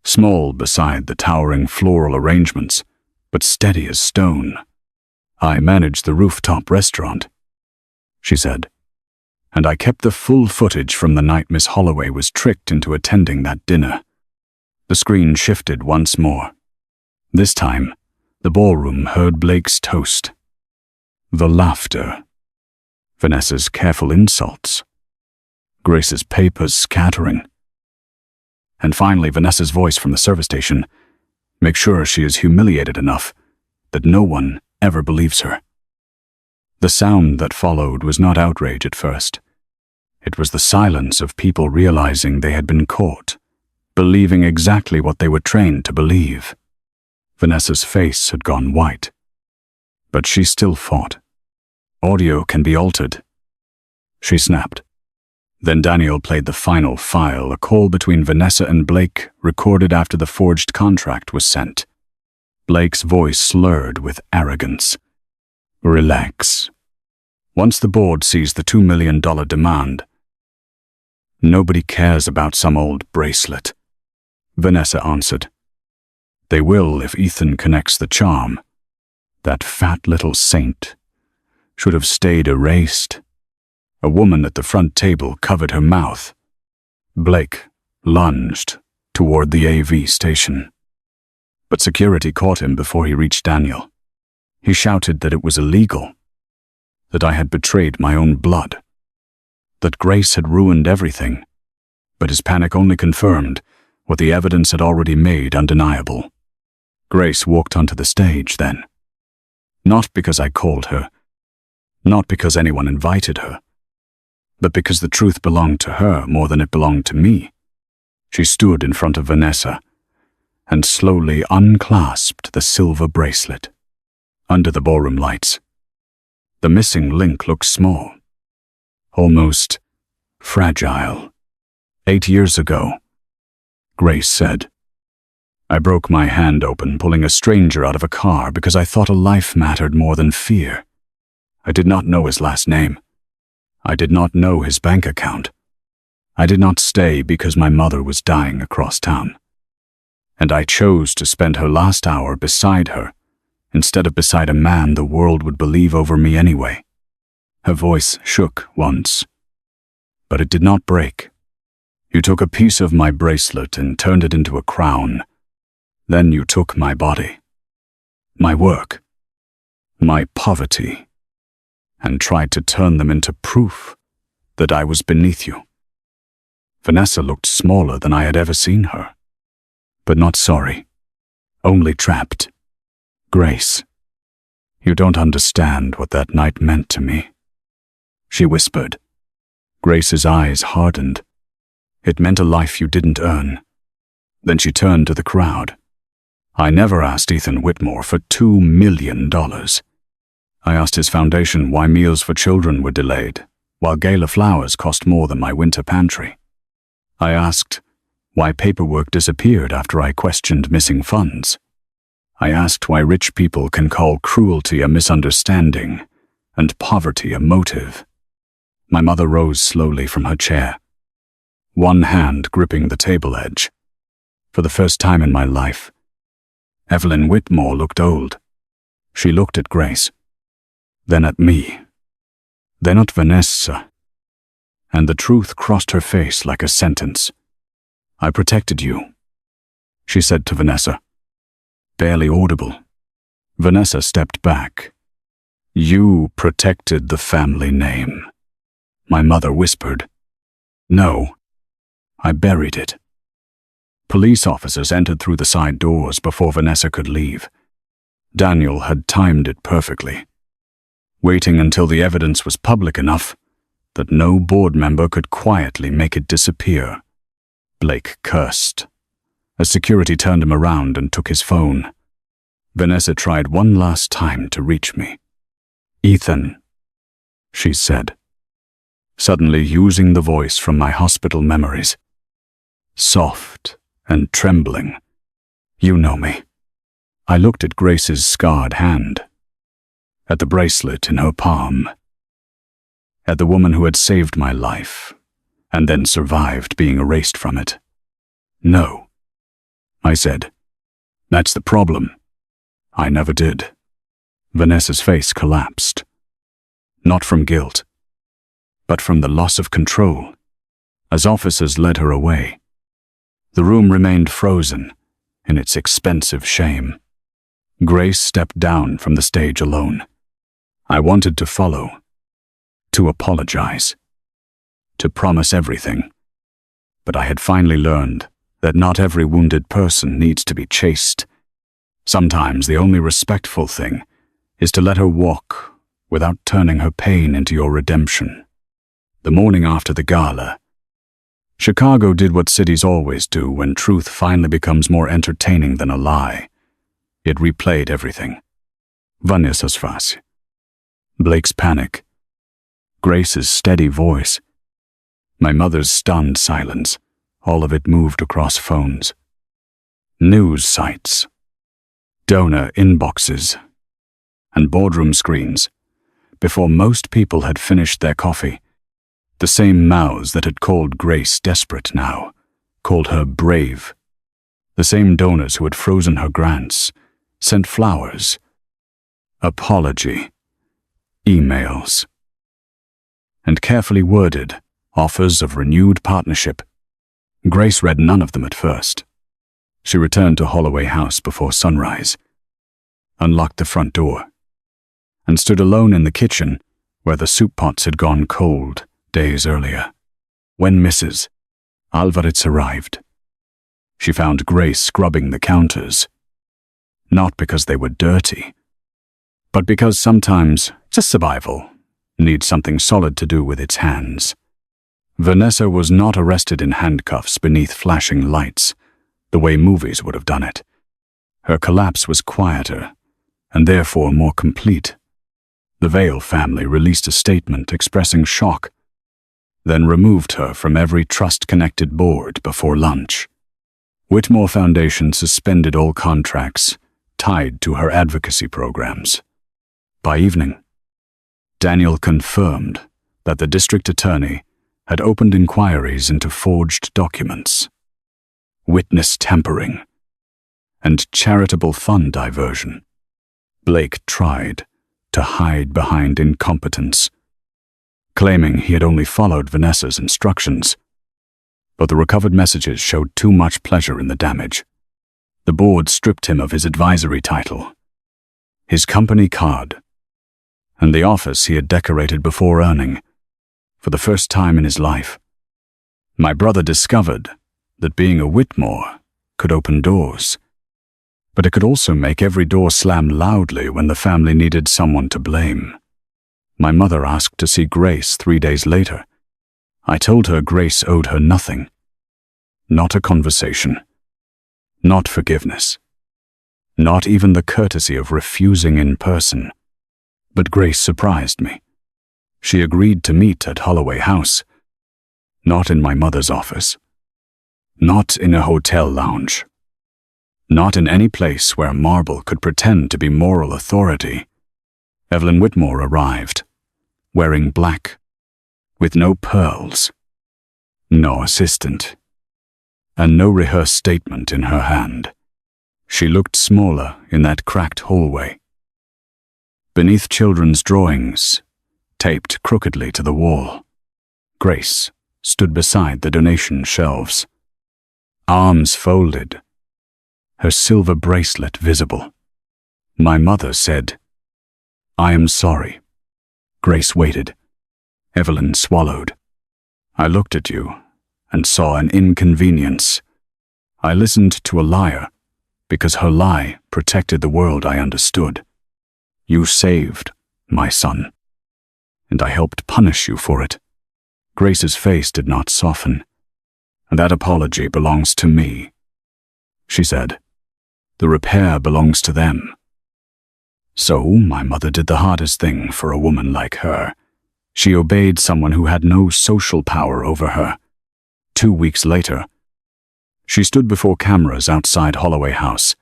small beside the towering floral arrangements, but steady as stone. "I manage the rooftop restaurant," she said, "and I kept the full footage from the night Miss Holloway was tricked into attending that dinner." The screen shifted once more. This time, the ballroom heard Blake's toast. The laughter. Vanessa's careful insults. Grace's papers scattering. And finally, Vanessa's voice from the service station. Make sure she is humiliated enough that no one ever believes her. The sound that followed was not outrage at first. It was the silence of people realizing they had been caught, believing exactly what they were trained to believe. Vanessa's face had gone white, but she still fought. "Audio can be altered," she snapped. Then Daniel played the final file, a call between Vanessa and Blake recorded after the forged contract was sent. Blake's voice slurred with arrogance. "Relax. Once the board sees the $2 million demand, nobody cares about some old bracelet," Vanessa answered. "They will if Ethan connects the charm. That fat little saint should have stayed erased." A woman at the front table covered her mouth. Blake lunged toward the AV station. But security caught him before he reached Daniel. He shouted that it was illegal, that I had betrayed my own blood, that Grace had ruined everything. But his panic only confirmed what the evidence had already made undeniable. Grace walked onto the stage then. Not because I called her, not because anyone invited her, but because the truth belonged to her more than it belonged to me. She stood in front of Vanessa and slowly unclasped the silver bracelet. Under the ballroom lights, the missing link looked small, almost fragile. 8 years ago, Grace said, I broke my hand open pulling a stranger out of a car because I thought a life mattered more than fear. I did not know his last name. I did not know his bank account. I did not stay because my mother was dying across town. And I chose to spend her last hour beside her, instead of beside a man the world would believe over me anyway. Her voice shook once, but it did not break. You took a piece of my bracelet and turned it into a crown. Then you took my body, my work, my poverty, and tried to turn them into proof that I was beneath you. Vanessa looked smaller than I had ever seen her, but not sorry, only trapped. Grace, you don't understand what that night meant to me, she whispered. Grace's eyes hardened. It meant a life you didn't earn. Then she turned to the crowd. I never asked Ethan Whitmore for $2 million. I asked his foundation why meals for children were delayed, while gala flowers cost more than my winter pantry. I asked why paperwork disappeared after I questioned missing funds. I asked why rich people can call cruelty a misunderstanding and poverty a motive. My mother rose slowly from her chair, one hand gripping the table edge. For the first time in my life, Evelyn Whitmore looked old. She looked at Grace, then at me, then at Vanessa, and the truth crossed her face like a sentence. I protected you, she said to Vanessa, barely audible. Vanessa stepped back. You protected the family name, my mother whispered. No, I buried it. Police officers entered through the side doors before Vanessa could leave. Daniel had timed it perfectly. waiting until the evidence was public enough that no board member could quietly make it disappear. Blake cursed. As security turned him around and took his phone, Vanessa tried one last time to reach me. "Ethan," she said, suddenly using the voice from my hospital memories. Soft and trembling. "You know me." I looked at Grace's scarred hand, at the bracelet in her palm, at the woman who had saved my life and then survived being erased from it. "No," I said. "That's the problem. I never did." Vanessa's face collapsed. Not from guilt, but from the loss of control, as officers led her away. The room remained frozen in its expensive shame. Grace stepped down from the stage alone. I wanted to follow, to apologize, to promise everything. But I had finally learned that not every wounded person needs to be chased. Sometimes the only respectful thing is to let her walk without turning her pain into your redemption. The morning after the gala, Chicago did what cities always do when truth finally becomes more entertaining than a lie. It replayed everything. Vanessa's face, Blake's panic, Grace's steady voice, my mother's stunned silence, all of it moved across phones. News sites, donor inboxes, and boardroom screens. Before most people had finished their coffee, the same mouths that had called Grace desperate now called her brave. The same donors who had frozen her grants sent flowers, apology, emails, and carefully worded offers of renewed partnership. Grace read none of them at first. She returned to Holloway House before sunrise, unlocked the front door, and stood alone in the kitchen where the soup pots had gone cold days earlier. When Mrs. Alvarez arrived, she found Grace scrubbing the counters, not because they were dirty, but because sometimes just survival needs something solid to do with its hands. Vanessa was not arrested in handcuffs beneath flashing lights, the way movies would have done it. Her collapse was quieter, and therefore more complete. The Vale family released a statement expressing shock, then removed her from every trust-connected board before lunch. Whitmore Foundation suspended all contracts tied to her advocacy programs. By evening, Daniel confirmed that the district attorney had opened inquiries into forged documents, witness tampering, and charitable fund diversion. Blake tried to hide behind incompetence, claiming he had only followed Vanessa's instructions. But the recovered messages showed too much pleasure in the damage. The board stripped him of his advisory title, his company card, and the office he had decorated before earning, for the first time in his life. My brother discovered that being a Whitmore could open doors, but it could also make every door slam loudly when the family needed someone to blame. My mother asked to see Grace 3 days later. I told her Grace owed her nothing. Not a conversation. Not forgiveness. Not even the courtesy of refusing in person. But Grace surprised me. She agreed to meet at Holloway House. Not in my mother's office. Not in a hotel lounge. Not in any place where marble could pretend to be moral authority. Evelyn Whitmore arrived, wearing black, with no pearls, no assistant, and no rehearsed statement in her hand. She looked smaller in that cracked hallway. Beneath children's drawings, taped crookedly to the wall, Grace stood beside the donation shelves, arms folded, her silver bracelet visible. My mother said, "I am sorry." Grace waited. Evelyn swallowed. "I looked at you and saw an inconvenience. I listened to a liar because her lie protected the world I understood. You saved, my son, and I helped punish you for it." Grace's face did not soften. "That apology belongs to me," she said. "The repair belongs to them." So my mother did the hardest thing for a woman like her. She obeyed someone who had no social power over her. 2 weeks later, she stood before cameras outside Holloway House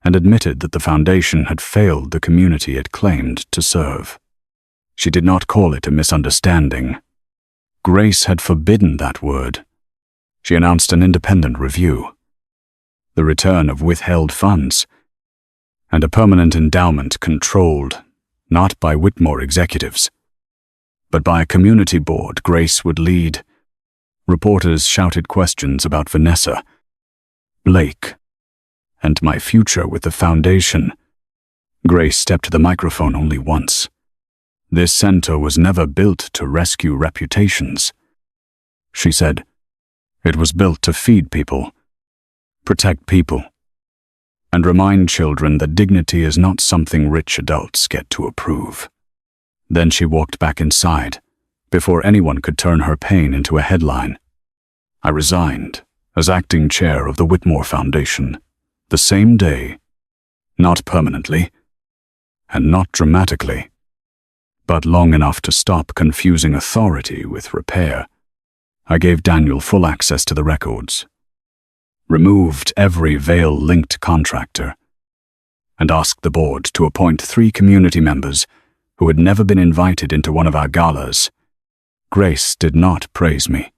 and admitted that the foundation had failed the community it claimed to serve. She did not call it a misunderstanding. Grace had forbidden that word. She announced an independent review, the return of withheld funds, and a permanent endowment controlled not by Whitmore executives, but by a community board Grace would lead. Reporters shouted questions about Vanessa, Blake, and my future with the foundation. Grace stepped to the microphone only once. "This center was never built to rescue reputations," she said. "It was built to feed people, protect people, and remind children that dignity is not something rich adults get to approve." Then she walked back inside, before anyone could turn her pain into a headline. I resigned as acting chair of the Whitmore Foundation the same day, not permanently, and not dramatically, but long enough to stop confusing authority with repair. I gave Daniel full access to the records, removed every Vail-linked contractor, and asked the board to appoint 3 community members who had never been invited into one of our galas. Grace did not praise me.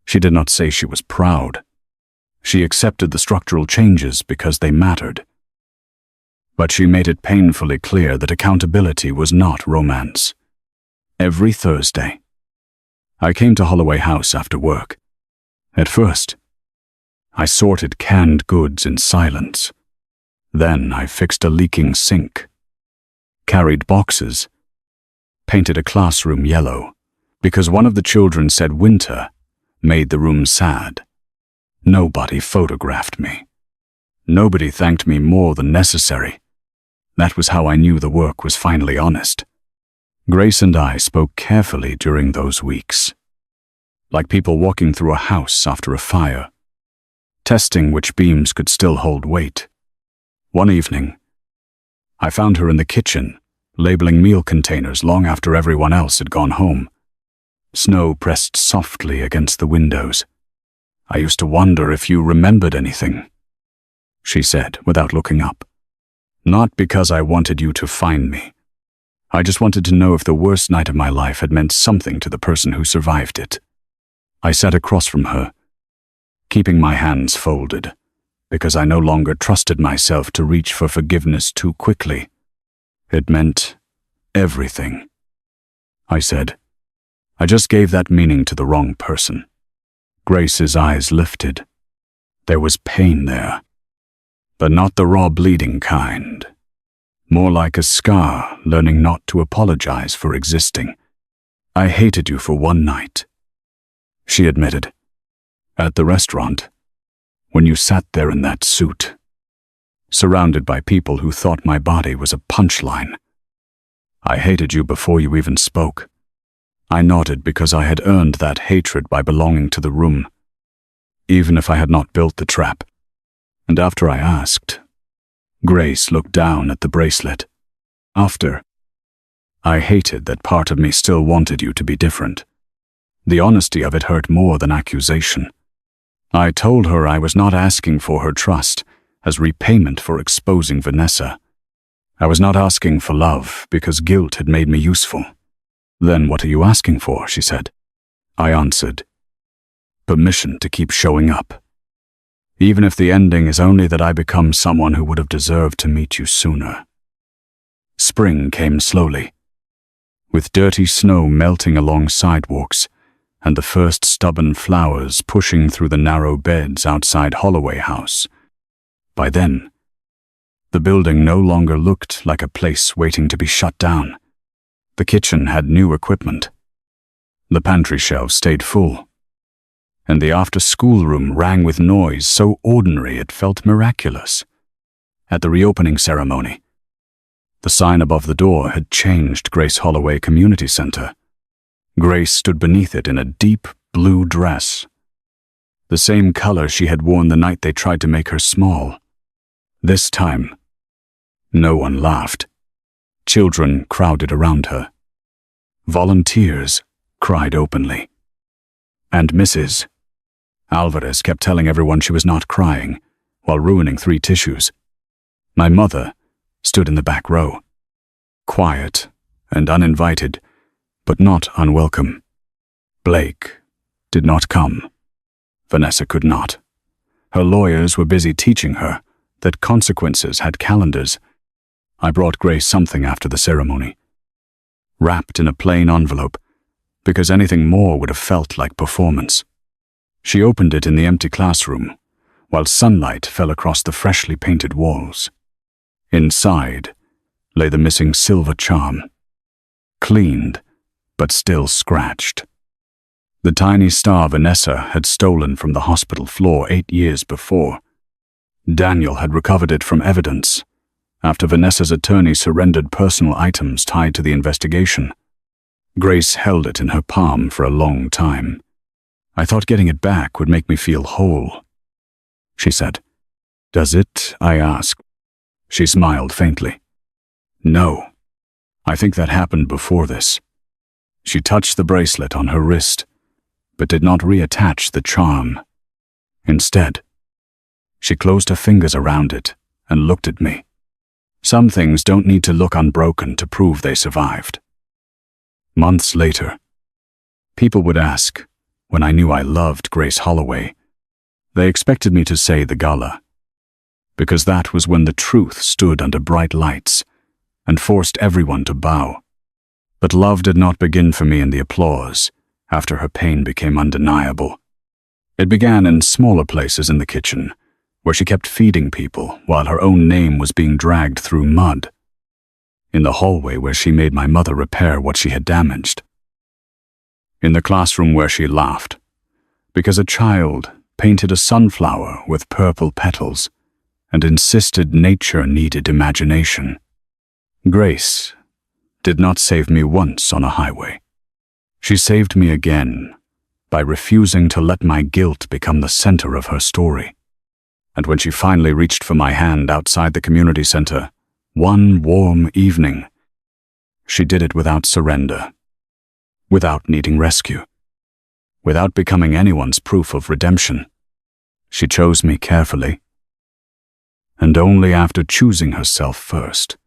She did not say she was proud. She accepted the structural changes because they mattered. But she made it painfully clear that accountability was not romance. Every Thursday, I came to Holloway House after work. At first, I sorted canned goods in silence. Then I fixed a leaking sink, carried boxes, painted a classroom yellow, because one of the children said winter made the room sad. Nobody photographed me. Nobody thanked me more than necessary. That was how I knew the work was finally honest. Grace and I spoke carefully during those weeks, like people walking through a house after a fire, testing which beams could still hold weight. One evening, I found her in the kitchen, labeling meal containers long after everyone else had gone home. Snow pressed softly against the windows. "I used to wonder if you remembered anything," she said without looking up. "Not because I wanted you to find me. I just wanted to know if the worst night of my life had meant something to the person who survived it." I sat across from her, keeping my hands folded, because I no longer trusted myself to reach for forgiveness too quickly. "It meant everything," I said. "I just gave that meaning to the wrong person." Grace's eyes lifted. There was pain there, but not the raw bleeding kind. More like a scar learning not to apologize for existing. "I hated you for one night," she admitted. "At the restaurant, when you sat there in that suit, surrounded by people who thought my body was a punchline. I hated you before you even spoke." I nodded because I had earned that hatred by belonging to the room, even if I had not built the trap. And after I asked, Grace looked down at the bracelet. "After, I hated that part of me still wanted you to be different. The honesty of it hurt more than accusation. I told her I was not asking for her trust as repayment for exposing Vanessa. I was not asking for love because guilt had made me useful. "Then what are you asking for?" she said. I answered, "Permission to keep showing up. Even if the ending is only that I become someone who would have deserved to meet you sooner." Spring came slowly, with dirty snow melting along sidewalks and the first stubborn flowers pushing through the narrow beds outside Holloway House. By then, the building no longer looked like a place waiting to be shut down. The kitchen had new equipment. The pantry shelves stayed full, and the after-school room rang with noise so ordinary it felt miraculous. At the reopening ceremony, The sign above the door had changed Grace Holloway Community Center. Grace stood beneath it in a deep blue dress, the same color she had worn the night they tried to make her small. This time, no one laughed. Children crowded around her. Volunteers cried openly. And Mrs. Alvarez kept telling everyone she was not crying, while ruining 3 tissues. My mother stood in the back row, quiet and uninvited, but not unwelcome. Blake did not come. Vanessa could not. Her lawyers were busy teaching her that consequences had calendars. I brought Grace something after the ceremony, wrapped in a plain envelope, because anything more would have felt like performance. She opened it in the empty classroom, while sunlight fell across the freshly painted walls. Inside lay the missing silver charm, cleaned but still scratched. The tiny star Vanessa had stolen from the hospital floor 8 years before. Daniel had recovered it from evidence after Vanessa's attorney surrendered personal items tied to the investigation. Grace held it in her palm for a long time. I thought getting it back would make me feel whole. She said, "Does it?" I asked. She smiled faintly. "No. I think that happened before this." She touched the bracelet on her wrist, but did not reattach the charm. Instead, she closed her fingers around it and looked at me. Some things don't need to look unbroken to prove they survived. Months later, people would ask, when I knew I loved Grace Holloway, they expected me to say the gala, because that was when the truth stood under bright lights and forced everyone to bow. But love did not begin for me in the applause after her pain became undeniable. It began in smaller places in the kitchen, where she kept feeding people while her own name was being dragged through mud. In the hallway where she made my mother repair what she had damaged. In the classroom where she laughed, because a child painted a sunflower with purple petals and insisted nature needed imagination. Grace did not save me once on a highway. She saved me again by refusing to let my guilt become the center of her story. And when she finally reached for my hand outside the community center, one warm evening, she did it without surrender, without needing rescue, without becoming anyone's proof of redemption. She chose me carefully, and only after choosing herself first.